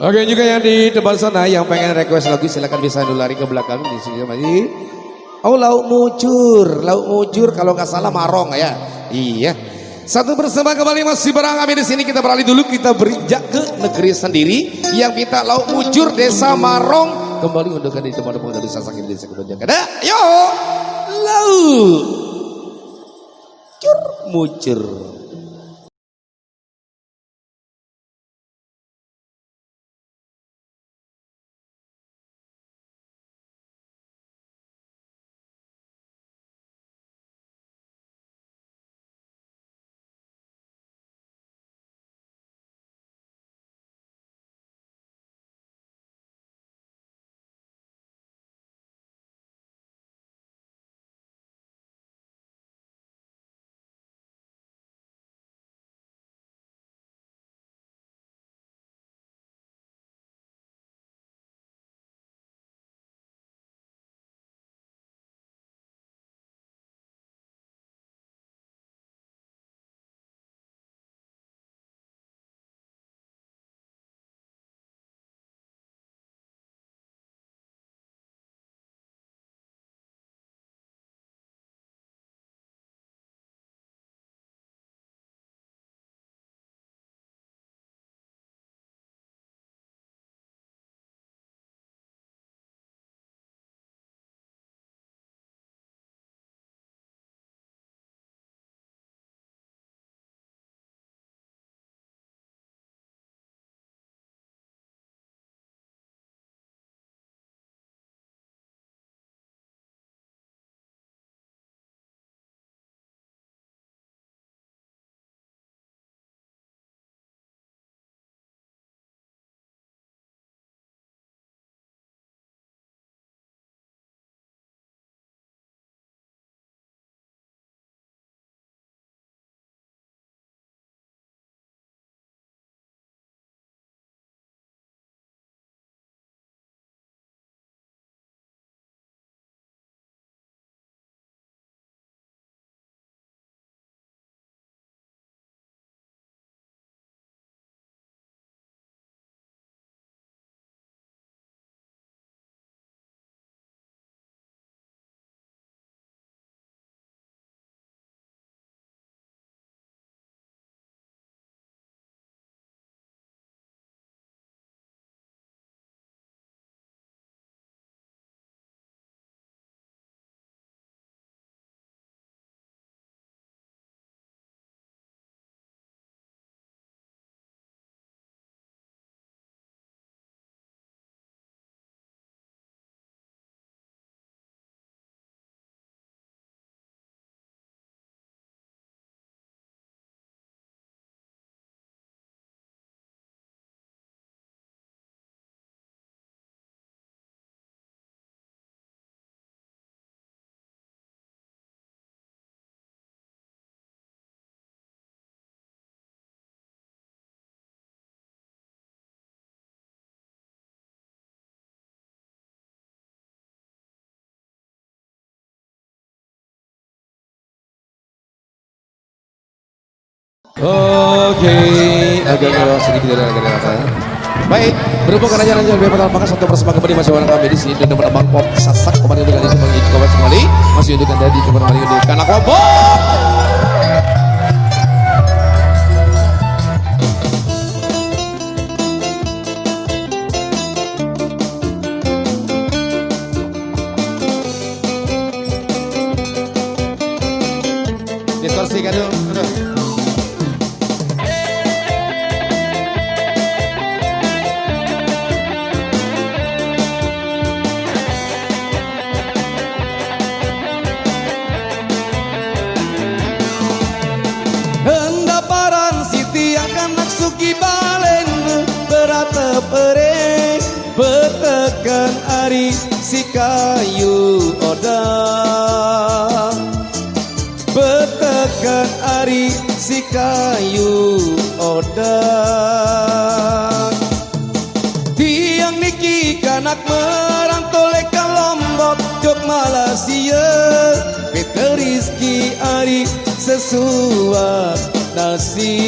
Oke, juga yang di depan sana yang pengen request lagu silakan bisa dulu lari ke belakang di sini masih. Oh, lauk mujur kalau nggak salah marong ya. Iya. Satu bersama kembali masih bareng kami di sini. Kita beralih dulu, kita berijak ke negeri sendiri yang kita lauk mujur desa Marong kembali untuk di tempat-tempat dari Sasakin desa Kedua Jakarta. Yo, lauk mujur. Oke, agak sedikit dari apa ya. Baik, berhubung karena jalan lebih bakal pakai satu bersama kembali masih bareng kami di sini dan teman Bang Pop Sasak kembali untuk kalian sebagai kawan kembali masih untuk anda di kembali untuk anak kelompok. Distorsikan dulu. Betekan ari si kayu oda, betekan ari si kayu oda. Tiang niki kanak merantau leka Lombok jok Malaysia, Peter Rizky ari sesuap nasi.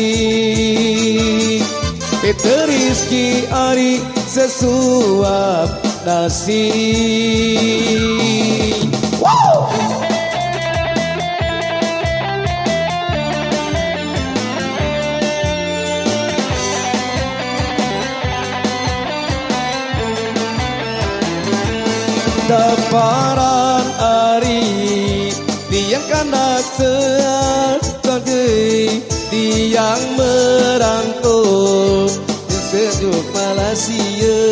Peter Rizky Ari sesuap nasi. Wow! Daparan Ari tiang kanak sebagai tiang merantau sejuk Malaysia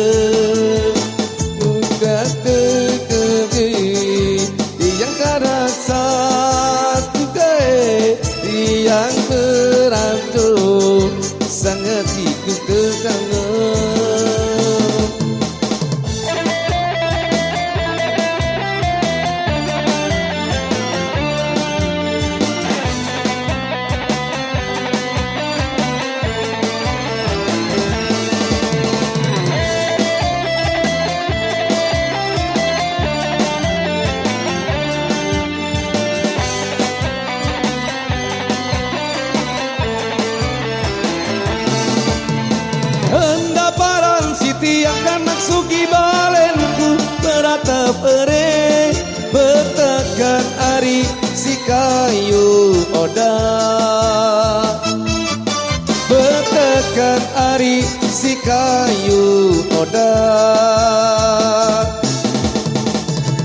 buka tegegi tiang kanak sebagai tiang merantau sangat ikut kekangan. Hendaparan Siti yang kanak sugi balenku beratap ere bertekan Ari si kayu oda bertekan Ari si kayu oda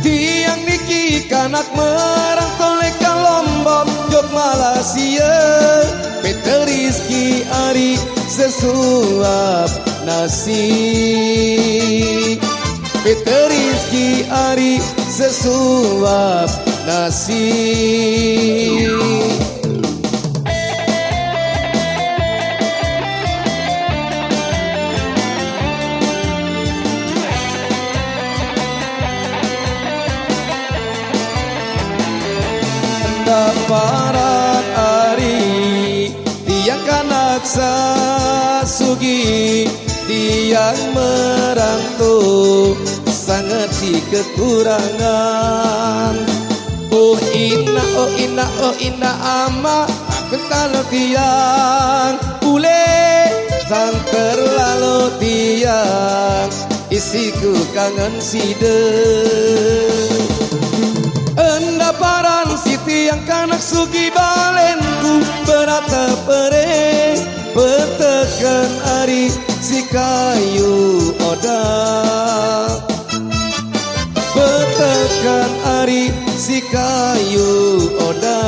tiang niki kanak merantau leka Lombok Jog Malaysia Peter Rizky Ari sesuap nasi. Peter Rizky Ari sesuap nasi. Daparan Ari tiang kanak sasugi tiang merantau sangat di kekurangan. Oh ina oh ina oh ina ama kental tiang bule sang terlalu tiang isiku kangen side. Endaparan Siti yang kanak sugi balenku beratap ere bertekan Ari si kayu oda bertekan Ari si kayu oda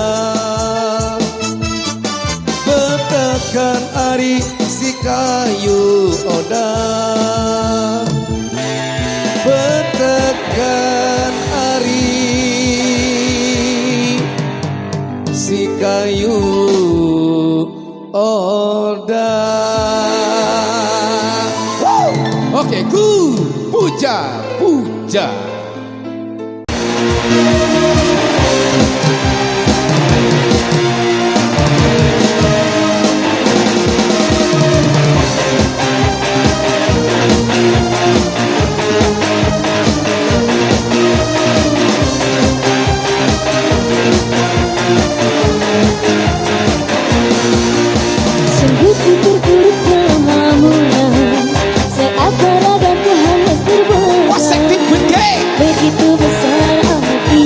bertekan Ari si kayu oda bertekan Ari si kayu oda. Oke, ku puja puja. Sungguh terpuruk kemampuan seakan-akan ku hanya terbang. Begitu besar arti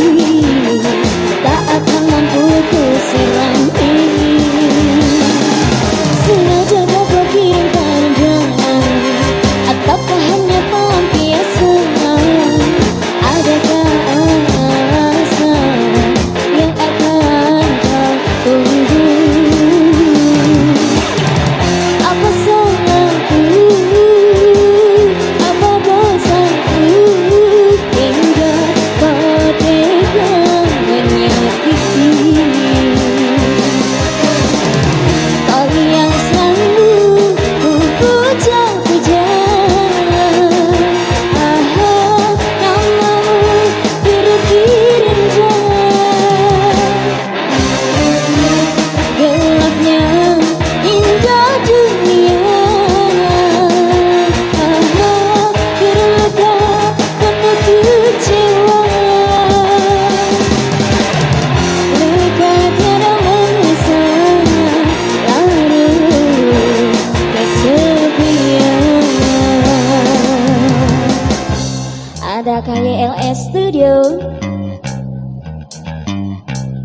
ada KYLS Studio.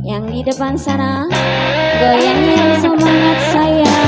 Yang di depan sana goyangnya semangat saya.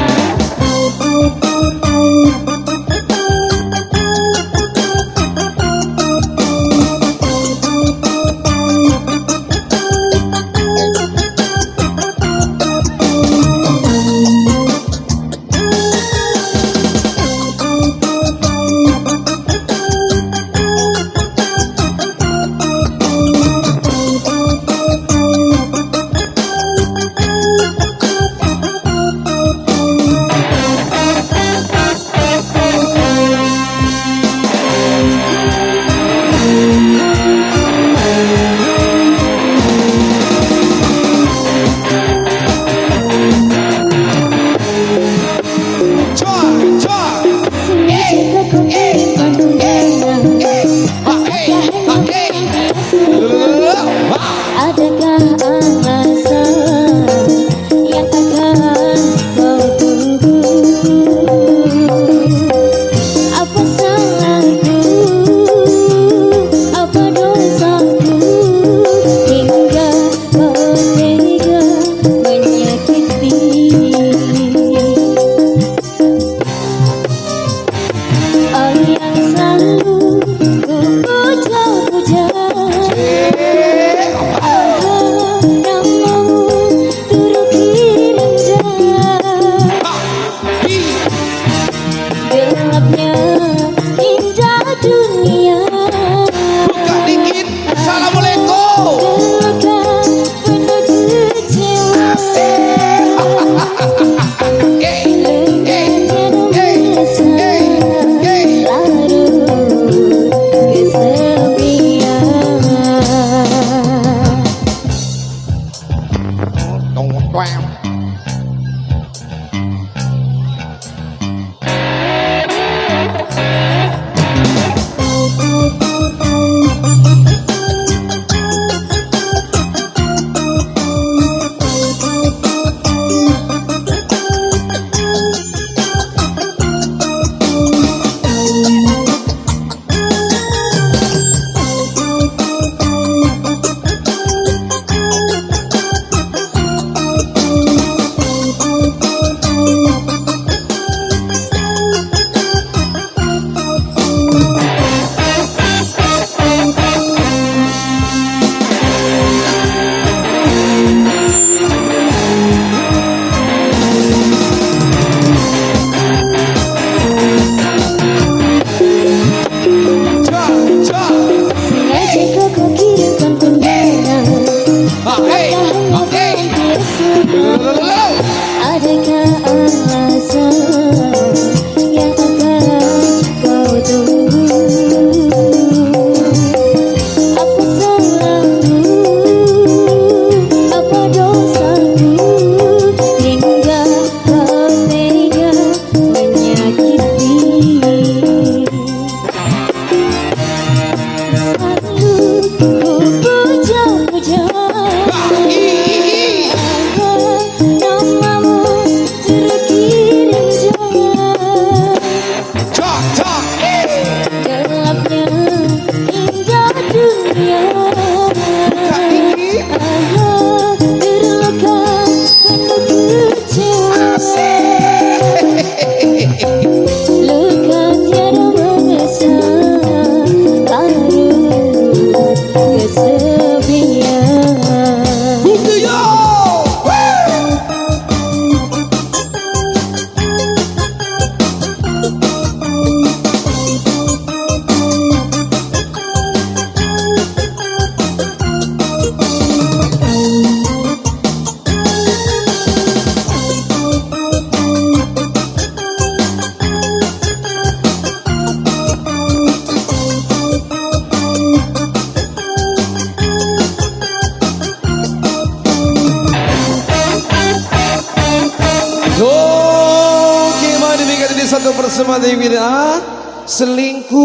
satu persembahan dari Wira selingkuh.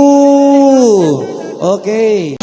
Oke.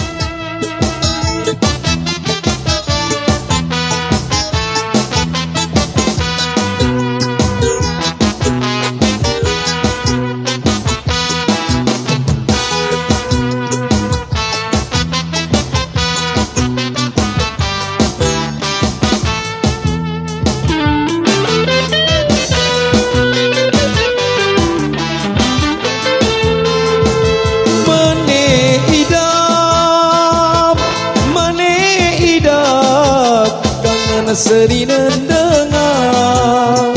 sering dengar.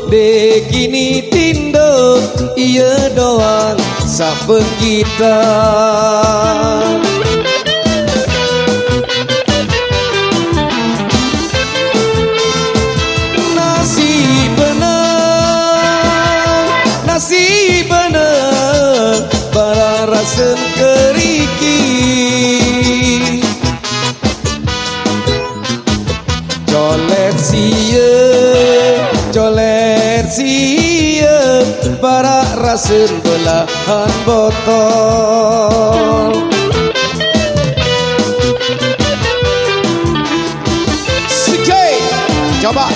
Dekini tindo, iya doang saben kita. Nasi bener bararasen keriki. Colet siye para rasen belahan botol. Sikit, coba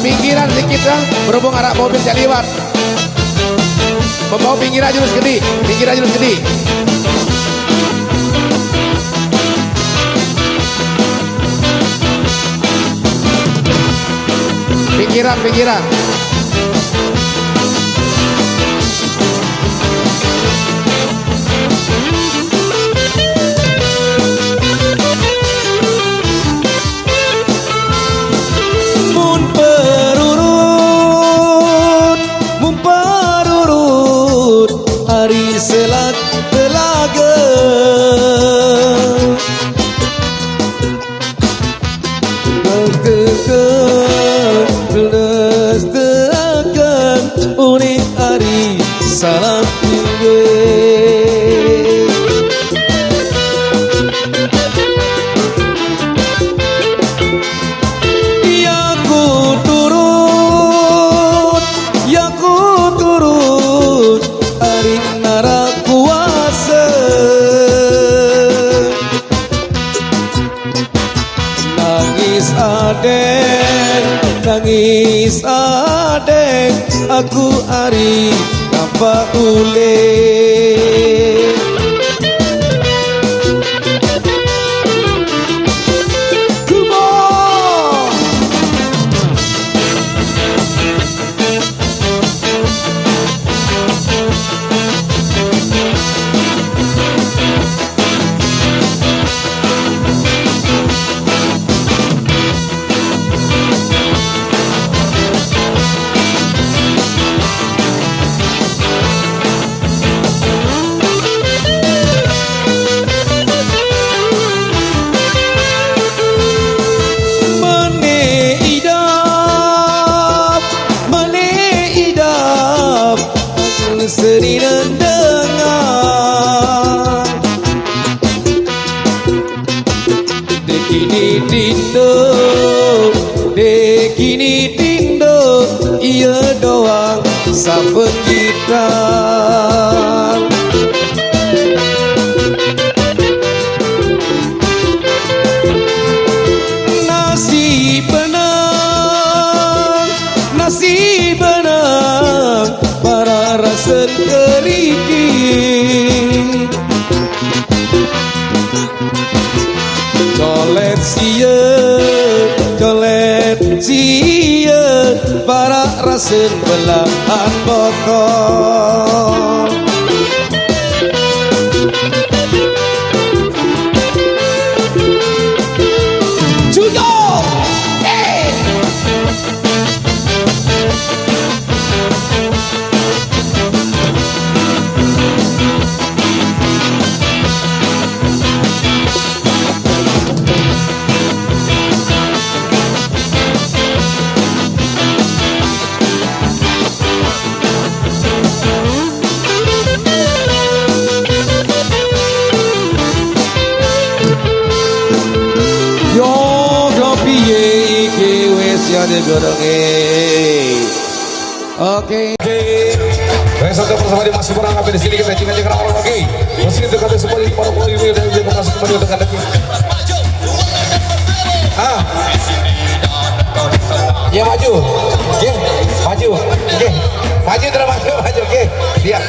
pinggiran sedikit dong, berhubung arah mobil jadi lewat. Membawa pinggiran jurus gede, Pinggiran. Mun perurut, hari selat telaga. Unik hari salam tinggi. Ya ku turut hari nara kuasa. Nangis adek aku ari apa ule. Sering dengar Dekini tindo, iya doang saben kita. Nasi benang para rasen keriki. Colet siye para rasen belahan botol. Ada gorongnya. Oke. Besok bersama di masih kurang sampai di sini kita jangan orang lagi. Masih itu kata semua di para pelayu dan terima kasih kembali untuk anda. Ya maju. Oke, maju. Oke. Maju terus maju. Oke. Dia.